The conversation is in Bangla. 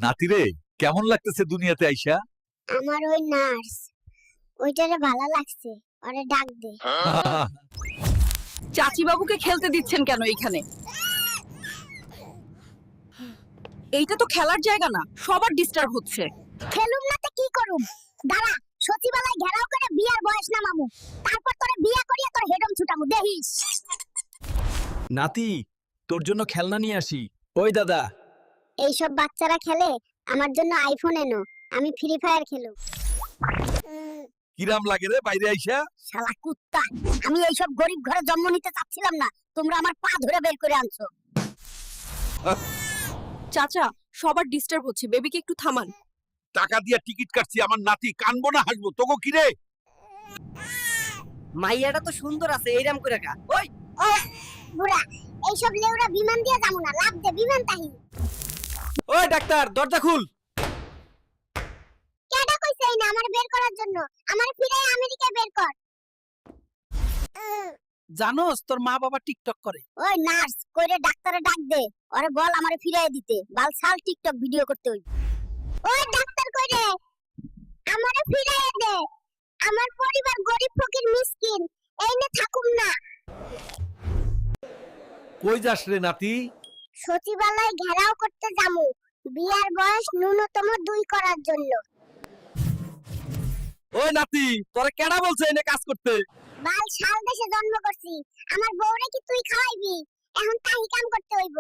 নাতিরে, কেমন লাগতেছে দুনিয়াতে আইসা? আমার ওই নার্স ওইটারে ভালো লাগছে, ওরে ডাক দে। চাচি বাবুকে খেলতে দিচ্ছেন কেন এইখানে? এইটা তো খেলার জায়গা না, সবার ডিস্টার্ব হচ্ছে। খেলুম না তো কি করুম? দাঁড়া, সচিবালয় ঘেরাও করে বিয়ার বয়স না মামু, তারপর তোরে বিয়া করিয়া তোর হেডম ছুটামু, দেখিস। নাতি, তোর জন্য খেলনা নিয়ে আসি। ওই দাদা, এইসব বাচ্চারা খেলে, আমার জন্য আইফোন এনো, আমি ফ্রি ফায়ার খেলু। কিরাম লাগে রে বাইরে আইসা? শালা কুত্তা, আমি এইসব গরিব ঘরে জন্ম নিতে চাচ্ছিলাম না, তোমরা আমার পা ধরে বের করে আনছো। চাচা, সবার ডিস্টার্ব হচ্ছে, বেবিকে একটু থামান। টাকা দিয়া টিকিট কাটছি, আমার নাতি কানবো না হাসবো? তোকে কি রে? মাইয়াটা তো সুন্দর আছে, এইরাম করে কা। ওই বুড়া, এইসব লেউরা বিমান দিয়ে যাবো না, লাভ দে বিমান তাহি। ওই ডাক্তার, দরজা খুল। কেডা কইছে এই না আমার বের করার জন্য? আমার ফিরে আমেরিকায় বের কর। জানোস তোর মা বাবা টিকটক করে? ওই নার্স, কইরে ডাক্তারে ডাক দে, ওরে বল আমারে ফিরাই দিতে, বাল সাল টিকটক ভিডিও করতে হইব। ওই ডাক্তার কইরে আমারে ফিরাই দে, আমার পরিবার গরিব ফকির মিসকিন, এই না থাকুম না। কই যাস রে নাতি? সচিবালয় ঘেরাও করতে যামু, বিয়ার বয়স ন্যূনতম 2 করার জন্য। ওই নাতি, তোরে কেডা বলছে এনে কাজ করতে? বাল শাল দেশে জন্ম করছি, আমার বউরে কি তুই খাওয়াইবি? এখন তাহি কাম করতে হইব।